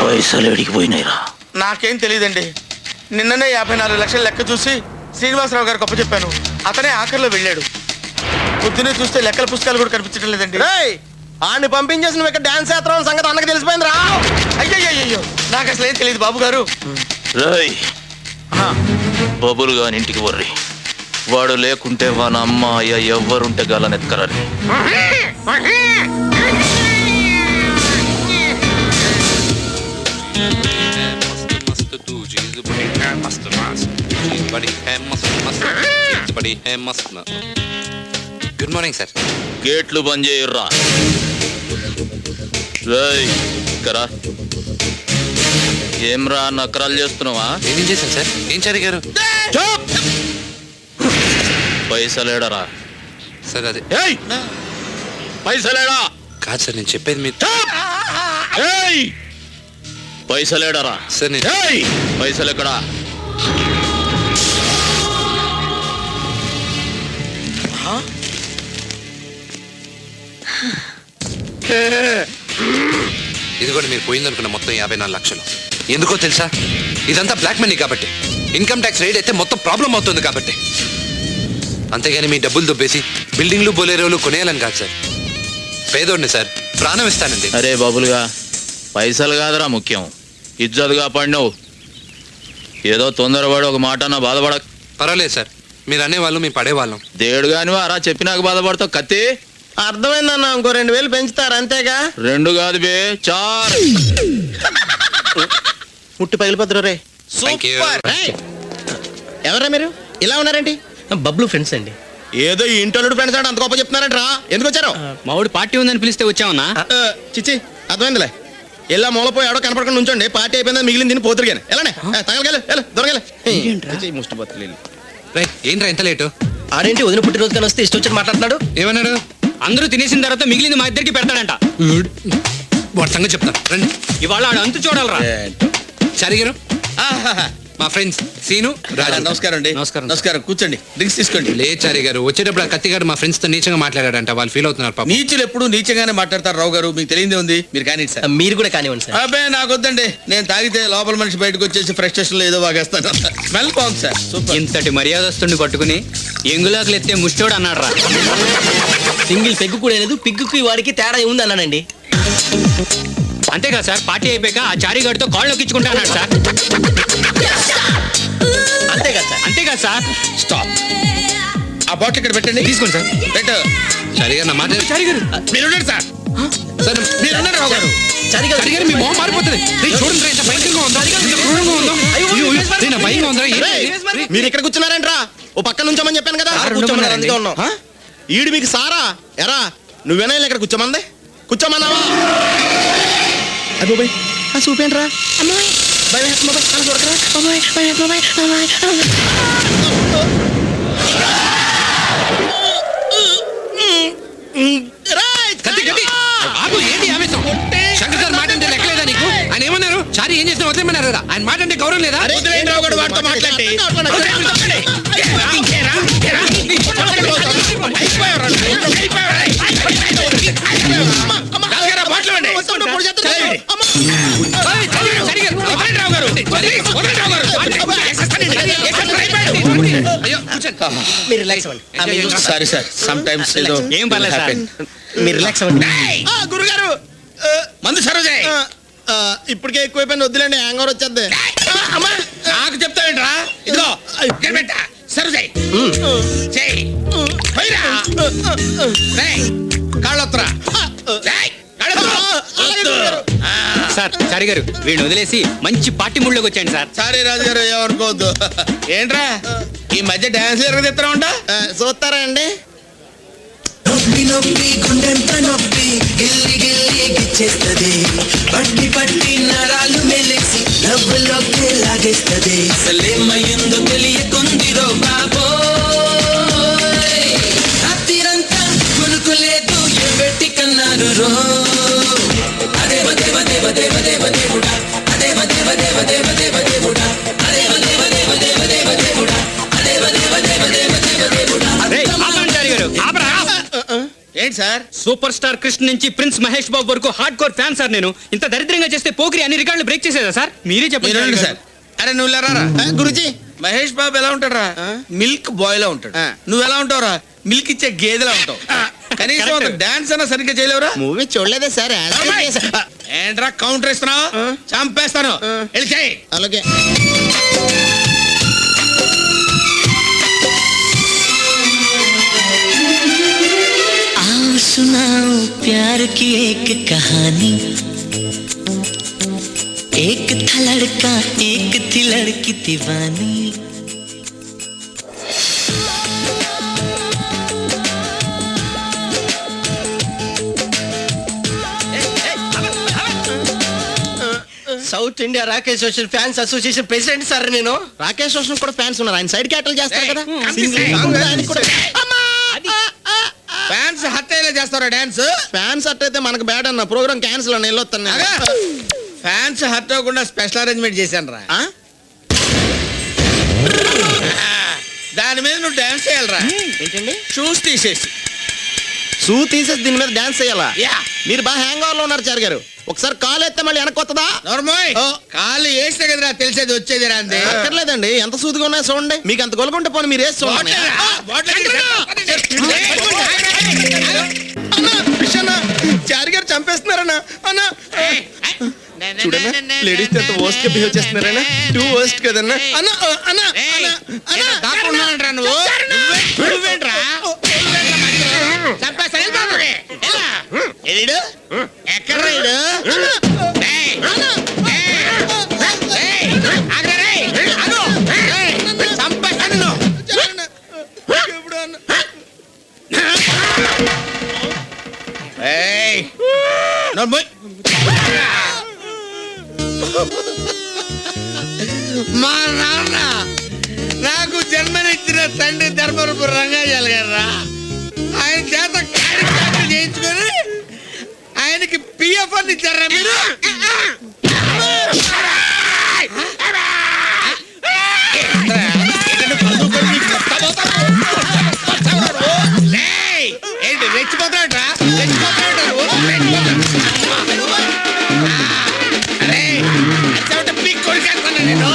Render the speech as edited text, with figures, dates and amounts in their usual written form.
పైసలు ఎడికి పోయినాయిరా? నాకేం తెలియదండి. నిన్ననే 54 లక్షల లెక్క చూసి శ్రీనివాసరావు గారికి అప్పచెప్పాను. అతనే ఆఖరిలో వెళ్ళాడు. పొద్దునే చూస్తే లెక్కల పుస్తకాలు కూడా కనిపించడం లేదండి. ఆడిని పంపించేసి నువ్వు ఇక్కడ డాన్స్ చేస్తున్నావు సంగతి అన్నకి తెలిసిపోయింది రా. అయ్యయ్యో, నాకు అసలు ఏం తెలియదు బాబు గారు. రాయ్ బబులు గాని ఇంటికి వర్రి. వాడు లేకుంటే వాన అమ్మ అయ్య ఎవ్వరుంటే గాలనెక్కరని. Good morning sir. గేట్లు బంద్ చేయర్రా. రాయ్ కరా ఏమ్రా నకరాలు చేస్తున్నావా? ఏం చేశాను సార్? ఏం జరిగారు పైసలేడరా? సార్ అదే పైసలేడా? కాదు సార్, నేను చెప్పేది మీరు. పైసలేడరా? సార్ పైసలు ఎక్కడా? ఇది కూడా మీరు పోయిందనుకున్న మొత్తం 54 లక్షలు. ఎందుకో తెలుసా? ఇదంతా బ్లాక్ మనీ కాబట్టి, ఇన్కమ్ ట్యాక్స్ రైడ్ అయితే మొత్తం ప్రాబ్లం అవుతుంది కాబట్టి. అంతేగాని మీ డబ్బులు దుబ్బేసి బిల్డింగ్లు బొలేరోలు కొనేయాలని కాదు సార్. పేదోడిని సార్, ప్రాణం ఇస్తానండి. అరే బాబులుగా, పైసలు కాదురా ముఖ్యం, ఇజ్జత్ కాపాడినావు. ఏదో తొందరపడి ఒక మాట అన్నా బాధపడ. పర్వాలేదు సార్, మీరు అనేవాళ్ళు మేము పడేవాళ్ళం. దేడు గాని అరా చెప్పినాక బాధపడతావు. కత్తి అర్థమైందన్న, ఇంకో 2000 పెంచుతారు అంతేగా. 2 కాదు బే 4. ముట్టి పగిలిపోతురు రే. Thank you. ఎవరా మీరు ఇలా ఉన్నారేంటి? బబ్లు ఫ్రెండ్స్ అండి. ఏదో ఈ ఇంటోళ్ళు ఫ్రెండ్స్ అంటే అంత గొప్ప చెప్తున్నారంటరా. ఎందుకు వచ్చారు? మావాడు పార్టీ ఉందని పిలిస్తే వచ్చామన్నా. చిచ్చి అర్థమైందిలే. ఎలా మూలపోయి ఆడో కనపడకుండా ఉంచండి. పార్టీ అయిపోయిందా మిగిలింది తిని పోతురు కానీ ఎలానే తగలగల దొరగలే ముష్టి పోతులు. ఏంట్రా ఎంత లేటు? ఆడేంటి వదిన పుట్టినరోజు కానీ వస్తే ఇష్టం వచ్చి మాట్లాడుతున్నాడు. ఏమన్నాడు? అందరూ తినేసిన తర్వాత మిగిలింది మా ఇద్దరికి పెడతాడంట. వాటి సంగతి చెప్తాను రండి. ఇవాళ ఆడు అంతు చూడాలరా. చారిగారు మా ఫ్రెండ్స్ సీను రాజు. నమస్కారం అండి. నమస్కారం. నమస్కారం, కూర్చోండి, డ్రింక్స్ తీసుకోండి. లే చారి గారు, వచ్చేటప్పుడు ఆ కత్తిగాడు మా ఫ్రెండ్స్ తో నీచంగా మాట్లాడాడంట. వాళ్ళు ఫీల్ అవుతున్నారు పాపం. నీచులు ఎప్పుడు నీచంగానే మాట్లాడతారు రావు గారు, మీకు తెలియదే ఉంది. మీరు కానీ సార్. మీరు కూడా కానివ్వండి సార్. అబ్బాయి నాకు వద్దండి. నేను తాగితే లోపల మనిషి బయటకు వచ్చేసి ఫ్రస్ట్రేషన్ లో ఏదో వాగేస్తాను. స్మెల్ బాగుంది సార్, సూపర్. ఇంతటి మర్యాదస్తుని పట్టుకుని ఎంగులాకులు ఎత్తే ముష్టోడు అన్నాడు రా. సింగిల్ పెగ్గు కూడా లేదు, పిగ్గుకి వాడికి తేడా ఉంది అన్నానండి. అంతేకాదు సార్, పార్టీ అయిపోయాక ఆ చారిగాడితో కాళ్ళు ఎక్కించుకుంటా అన్నాడు సార్. అంతేకాదు సార్. అంతేకాదు సార్. స్టాప్. ఆ బాటిల్ ఇక్కడ పెట్టండి. తీసుకోండి సార్. పెట్టు. చారి గారు నా మాట. చారి గారు మీరు ఉండండి సార్. సార్ మీరు ఉండండి రావు గారు. చారి గారు, చారి గారు మీ మొహం మారిపోతుంది. చూడండి ఎంత భయంకరంగా ఉందో, ఎంత క్రూరంగా ఉందో. నా భయంగా ఉందా? మీరు ఇక్కడ కూర్చున్నారంట్రా. ఓ పక్క నుంచోమని చెప్పాను కదా. కూర్చోమన్నారు, అందుకే ఉన్నాం. ఈడు మీకు సారా ఎరా? నువ్వేనా ఇక్కడ కూర్చోమంది? కూర్చోమన్నావా? అబ్బోయ్ ఆ చూపేంట్రా. శంకర్ సార్ మాట అంటే లెక్కలేదా నీకు? ఆయన ఏమన్నారు? చారి ఏం చేసినా వదిలేమన్నారు కదా. ఆయన మాట అంటే గౌరవం లేదా? మీరు రిలాక్స్ అవ్వండి. సారీ సార్, సమ్ టైమ్స్ ఏం పర్లేదు సార్, మీరు రిలాక్స్ అవ్వండి. గురుగారు మందు సరోజే. ఇప్పటికే ఎక్కువైపోయింది, వద్దులేండి, హ్యాంగ్ ఓవర్ వచ్చేద్ది. నాకు చెప్తావేంట్రా? ఇదిగో సరోజే కాళ్ళొత్తరా. సార్ చారి గారు, వీడిని వదిలేసి మంచి పార్టీ మూడ్లోకి వచ్చాయండి సార్. సారీ రాజు గారు, ఏమనుకోవద్దు. ఏంట్రా ఈ మధ్య డాన్స్ ఎరగదిస్తా ఉంటా? చూస్తారా అండి? నొప్పి నొప్పి గుండెంత నొప్పి గిల్లి గిల్లి గిచ్చేస్తది. పట్టి పట్టి నరాలు మెలిసి నవ్వులోకి లాగేస్తది. అసలేమయ్యిందో తెలియకుందిరో బాబోయ్. రాత్రిరంతా కొనుకు లేదు, ఏ పెట్టి కన్నారు రో. అదేవ దేవ దేవ దేవ దేవ దేవుడా, అదేవ దేవ దేవ దేవ దేవ దేవుడా, అదేవ దేవ దేవ దేవ దేవ దేవుడా, అదేవ దేవ దేవ దేవ దేవ దేవుడా. చారి గారు ఏంటి ఏంటి సార్? సూపర్ స్టార్ కృష్ణ నుంచి ప్రిన్స్ మహేష్ బాబు వరకు హార్డ్ కోర్ ఫ్యాన్ సార్ నేను. ఇంత దరిద్రంగా చేస్తే పోకిరి అన్ని రికార్డులు బ్రేక్ చేసేదా సార్? మీరే మీరు చెప్పండి రండి సార్. అరే నువ్వు లేరా గురుజీ మహేష్ బాబు ఎలా ఉంటాడురా? మిల్క్ బాయ్ లా ఉంటాడు. ఆ. నువ్వు ఎలా ఉంటావురా? మిల్క్ ఇచ్చే గేదెలా ఉంటావు. కనీసం ఒక డాన్స్ అన్నా సరిగ్గా చేయలేవురా? మూవీ చూడలేదే సార్ ఏంట్రా కౌంటర్ ఇస్తున్నావు? చంపేస్తాను. వెళ్ళి చెయ్యి. అలాగే आओ सुनाओ प्यार की एक कहानी एक था लड़का एक थी लड़की दीवानी South India Rakesh Roshan fans association president sir నేను. రాకేష్ రోషన్ కూడా ఫ్యాన్స్ ఉన్నారు. ఆయన సైడ్ క్యాటల్ చేస్తారు కదా. ఫ్యాన్స్ హత్య ఎలా చేస్తారా డాన్స్? ఫ్యాన్స్ అట్ అయితే మనకు బ్యాడ్ అన్న ప్రోగ్రామ్ క్యాన్సిల్ అన్న వెళ్ళొస్తాను నేను. ఫ్యాన్స్ హత్య అవ్వకుండా స్పెషల్ అరేంజ్మెంట్ చేశాను రా. ఆ? దాని మీద నువ్వు డాన్స్ చేయాలరా. ఏంటండి షూస్ తీసేసి. షూ తీసేసి దీని మీద డాన్స్ చేయాలా? యా. మీరు బాగా హ్యాంగ్ ఓవర్ లో ఉన్నారు చార్ గారు. ఒకసారి కాలు ఎత్తే మళ్ళీ వెనక్కి వస్తుందా? నోర్మోయ్ ఓ. కాళ్ళు వేస్తే కదరా తెలిసేది వచ్చేది రా అంది. అక్కర్లేదండి, ఎంత సూదిగా ఉన్నాయో చూడండి. మీకు అంత గొలకుంటే పోనీ మీరు వేసి చూడండి. చారి గారు చంపేస్తున్నారన్నా అన్నా. చూడన్నా లేడీస్ ఎంత వర్స్ట్ గా బిహేవ్ చేస్తున్నారన్నా. టూ వర్స్ట్ కదన్నా అన్నా. అన్నా దాక్కున్నానంటరా నువ్వు? నువ్వేంట్రా? ఎల్లుడు ఎక్కడ రైడు? మా నాన్న నాకు జన్మనిచ్చిన తండ్రి ధర్మరూపు రంగాజాల గారా, ఆయన చేత కార్యక్రమాలు చేయించుకొని ఆయనకి పిఎఫ్ అని ఇచ్చారా మీరు? ఏంటి రెచ్చిపోతాడరా? అరే పీక్ కొడుకేస్తాను నేను.